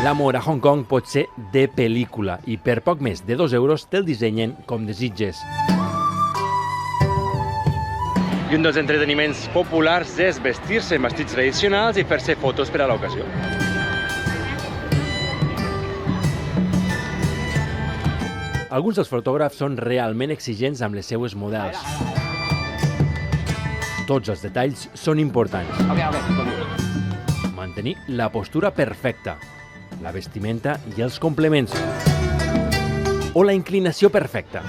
L'amor a Hong Kong pot ser de pel·lícula i per poc més de 2 euros te'l dissenyen com desitges. I un dels entreteniments populars és vestir-se en vestits tradicionals i fer-se fotos per a l'ocasió. Alguns dels fotògrafs són realment exigents amb les seues models. Tots els detalls són importants. Mantenir la postura perfecta, la vestimenta i els complements, o la inclinació perfecta.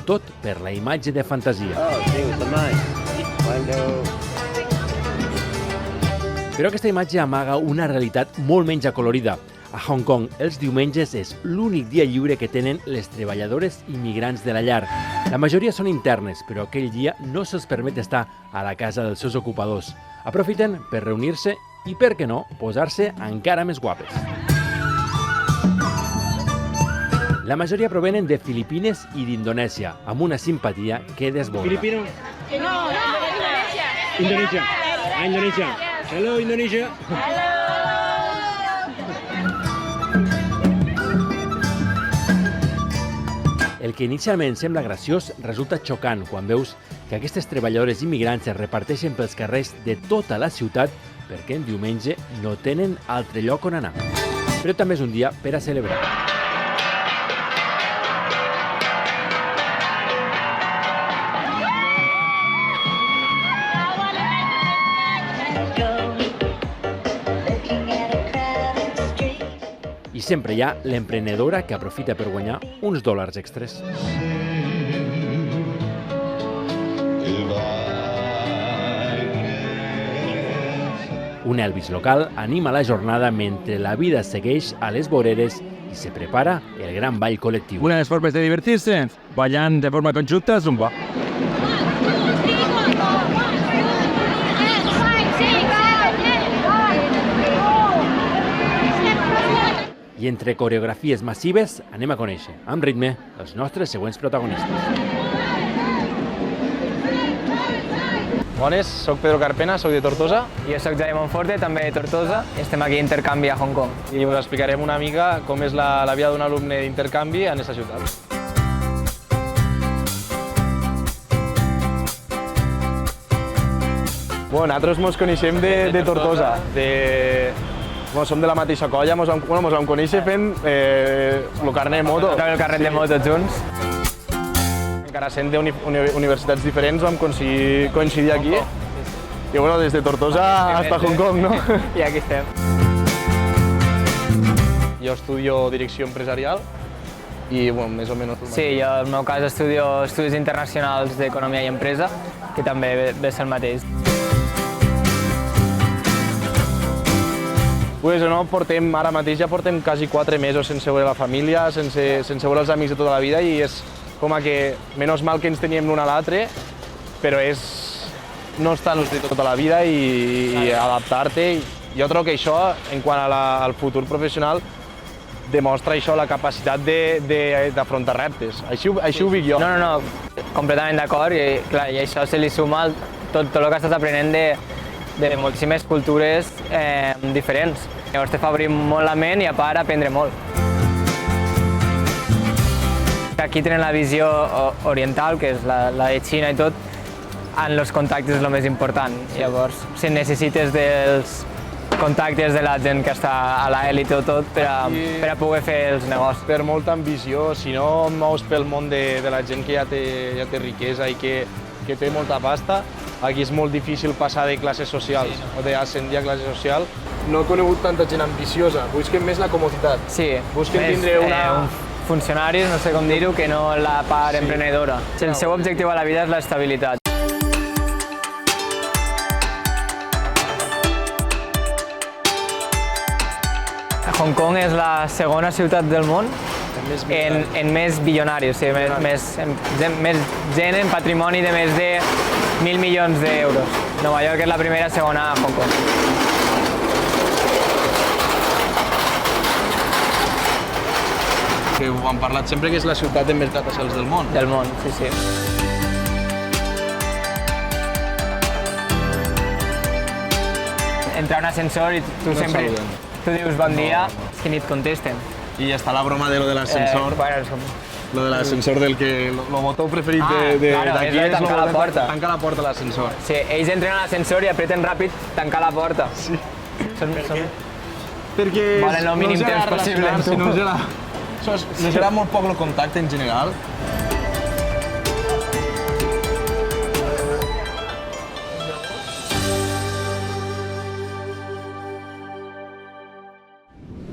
Tot per la imatge de fantasia. Però aquesta imatge amaga una realitat molt menys acolorida. A Hong Kong, els diumenges és l'únic dia lliure que tenen les treballadores immigrants de la llar. La majoria són internes, però aquell dia no se'ls permet estar a la casa dels seus ocupadors. Aprofiten per reunir-se i, per què no, posar-se encara més guapes. La majoria provenen de Filipines i d'Indonèsia, amb una simpatia que desborda. Filipino? No, Indonesia. Indonesia. Indonesia. Hello, Indonesia. El que inicialment sembla graciós resulta xocant quan veus que aquestes treballadores immigrants es reparteixen pels carrers de tota la ciutat perquè en diumenge no tenen altre lloc on anar. Però també és un dia per a celebrar. I sempre hi ha l'emprenedora que aprofita per guanyar uns dòlars extres. Un Elvis local anima la jornada mentre la vida segueix a les voreres i se prepara el gran ball col·lectiu. Una de les formes de divertir-se, ballant de forma conjunta, zumba. I entre coreografies massives anem a conèixer, amb ritme, els nostres següents protagonistes. Bones, soc Pedro Carpena, soc de Tortosa. Jo soc Jaime Monforte, també de Tortosa, i estem aquí a intercanvi a Hong Kong. I us explicarem una mica com és la vida d'un alumne d'intercanvi en aquesta ciutat. Bueno, nosaltres ens coneixem de Tortosa. Som de la mateixa colla, ens vam conèixer fent el carnet de moto. El carnet de moto junts. Encara sent d'universitats diferents vam coincidir aquí. I bueno, des de Tortosa fins a Hong Kong, no? I aquí estem. Jo estudio direcció empresarial i, bueno, més o menys... Sí, jo, en el meu cas, estudio Estudis Internacionals d'Economia i Empresa, que també ve a ser el mateix. Pues no, ara mateix ja portem quasi 4 mesos sense veure la família, sense veure els amics de tota la vida, i és com que, menys mal que ens teníem l'un a l'altre, però no estar de tota la vida i adaptar-te. Jo trobo que això, en quant al futur professional, demostra això, la capacitat d'afrontar reptes. Així ho dic jo. No, completament d'acord, i clar, i això se li suma tot el que estàs aprenent de moltíssimes cultures diferents. Llavors te fa obrir molt la ment i a part aprendre molt. Aquí tenen la visió oriental, que és la de Xina i tot, en els contactes és el més important. Llavors, si necessites dels contactes de la gent que està a l'elit o tot per a poder fer els negocis. Per molta ambició, si no et mous pel món de la gent que ja té riquesa i que té molta pasta, aquí és molt difícil passar de classes socials o d'ascendir a classe social. No he conegut tanta gent ambiciosa, busquen més la comoditat. Sí, busquen tindre funcionaris, no sé com dir-ho, que no la part emprenedora. El seu objectiu a la vida és l'estabilitat. Hong Kong és la segona ciutat del món en més bilionaris, o sigui, més gent en patrimoni de més de 1.000 milions d'euros. Nova York és la primera, segona a Hong Kong. Que ho han parlat sempre, que és la ciutat de més gratacels del món. Del món, sí, sí. entrar a un ascensor i tu sempre... saluden. Tu dius bon dia, és que ni et contesten. I està la broma de lo de l'ascensor. Lo de l'ascensor del que... Lo botó preferit claro, d'aquí és tancar la porta. Tancar la porta a l'ascensor. Sí, ells entren a l'ascensor i apreten ràpid tancar la porta. Sí. Perquè volen el mínim temps possible. No serà molt poc el contacte en general.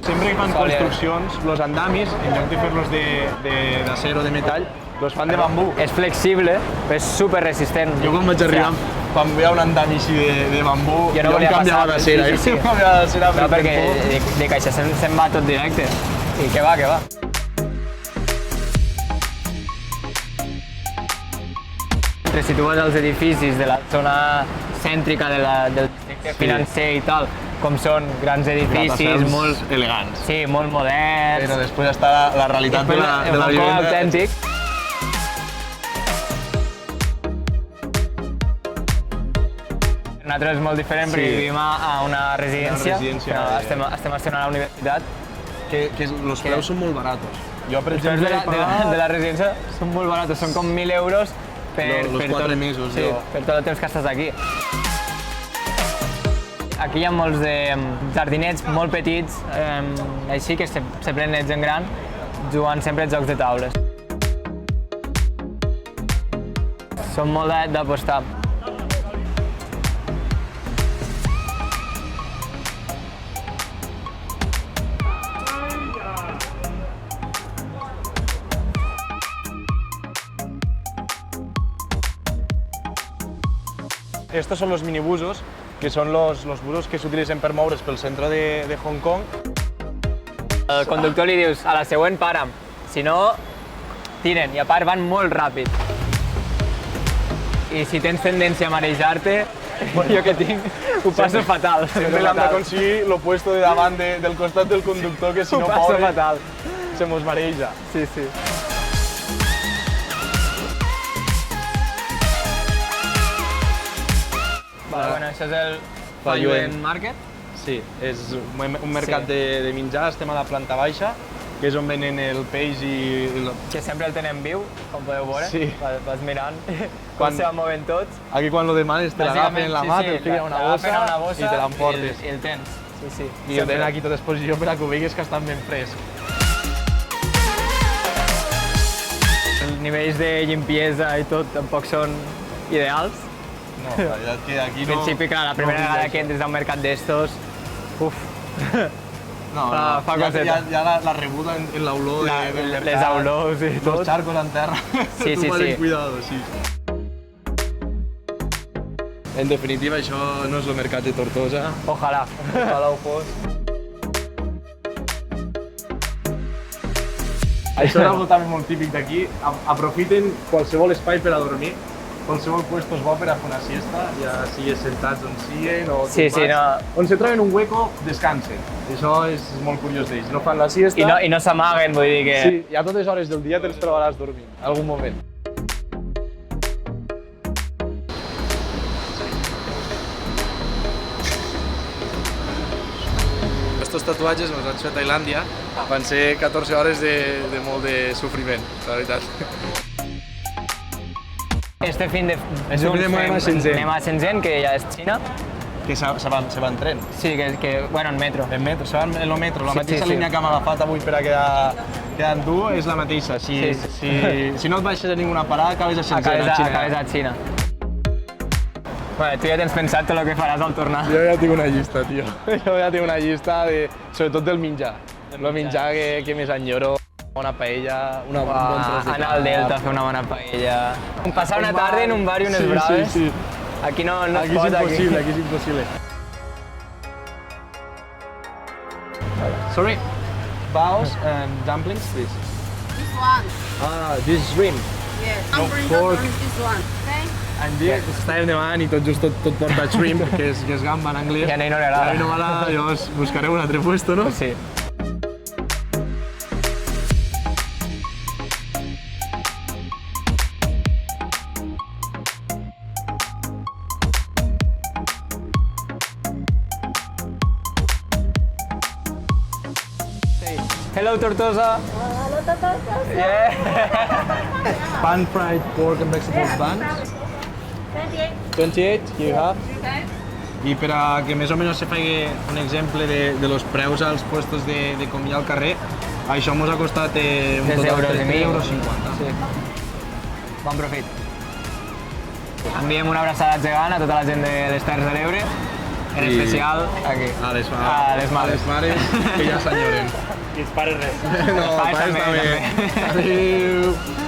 Sempre que fan construccions, los andamis, en lloc de fer-los d'acer o de metall, los fan de bambú. És flexible, però és super resistent. Jo quan vaig arribar, quan veia un andami així de bambú, jo no volia canviava passar. d'acera. Sí. Jo canviava d'acera. No, perquè de caixa se'n va tot directe. I què va. Si tu vas als edificis de la zona cèntrica del districte financer i tal, com són grans edificis, molt elegants. Sí, molt moderns. Però després està la realitat de la vivenda. Autèntic. Nosaltres és molt diferent perquè vivim a una residència, estem estudiant a la universitat. Que els preus són molt baratos. Jo, per Els preus de la residència són molt baratos, són com 1.000 euros per 4 mesos. Sí, per tot el temps que estàs aquí. Aquí hi ha molts jardinets molt petits, així que se prenen gent gran, jugant sempre jocs de taules. Són molt d'apostar. Estos son los minibusos, que son los busos que s'utilitzen per moure's pel centre de Hong Kong. Al conductor li dius, a la següent para'm, si no, tiren, i a part van molt ràpid. I si tens tendència a marejar-te, jo que tinc, ho passo fatal. Sempre l'hem d'aconseguir l'opuesto de davant del costat del conductor, que si no, pobre, se mos mareja. Sí. Bueno, això és el Fa Yuen Market. Sí, és un mercat de menjar, estem a la planta baixa, que és on venen el peix i... Que sempre el tenen viu, com podeu veure. Sí. Vas mirant com se van movent tots. Aquí quan lo demanes te l'agafen en la mà, te'l fiquen a una bossa i te l'emportes. I el tens. Sí. I ho tenen aquí a tota exposició per a que ho veguis que estan ben fresc. Els nivells de llimpiesa i tot tampoc són ideals. No, la veritat que aquí no... En principi, clar, la primera vegada que entres a un mercat d'estos, uf, no, fa coseta. Ja la rebuda en l'olor del mercat. Les olors i tot. Los charcos en terra. Sí. Cuidado, sí. En definitiva, això no és el mercat de Tortosa. Ojalà. Ojalà ho fos. Això és algo també molt típic d'aquí. Aprofiten qualsevol espai per a dormir. Qualsevol puesto és bo per a fer una siesta, ja sigui sentats on siguen o tumbats. On se troben un hueco, descansen. Això és molt curiós d'ells. No fan la siesta... I no s'amaguen, vull dir que... Sí, i a totes hores del dia te'ls trobaràs dormint, en algun moment. Estos tatuatges els vaig fer a Tailàndia. Van ser 14 hores de molt de sofriment, la veritat. Este fin de anem a Shenzhen. Anem a Shenzhen, que ja és Xina. Que se va en tren. Sí, bueno, en metro. En metro, se va en el metro. La mateixa línia que hem agafat avui per a quedar amb tu és la mateixa. Si no et baixes a ninguna parada, acabes a Shenzhen, a Xina. Acabes a Xina. Bueno, tu ja tens pensat tot el que faràs al tornar. Jo ja tinc una llista, tio. Jo ja tinc una llista, sobretot del menjar. El menjar que més enyoro. Una paella, un bon tros de anar al Delta a fer una bona paella. Passar una tarda en un bar i unes braves. Sí. Aquí no es pot. Aquí és impossible. Sorry. Baos and dumplings, please. This one. This is shrimp. Yes. No, I'm bringing pork. this one. Okay? And this, estàvem demanant i tot just tot porta shrimp, que és gamba en anglès. I a ell no li agrada. A ell no m'agrada, llavors buscaré un altre puesto, no? Sí. Hello, Tortosa. Pan-fried pork and vegetables buns. 28, here you have. I per a que més o menys se faci un exemple de los preus als puestos de comida al carrer, això mos ha costat un total de 3,50 €. Sí. Bon profit. Enviem una abraçada gegant a tota la gent de les Terres de l'Ebre, en especial aquí. A les mares. que ja s'enyoren. I els pares res. No, pares pares també. també. Adéu.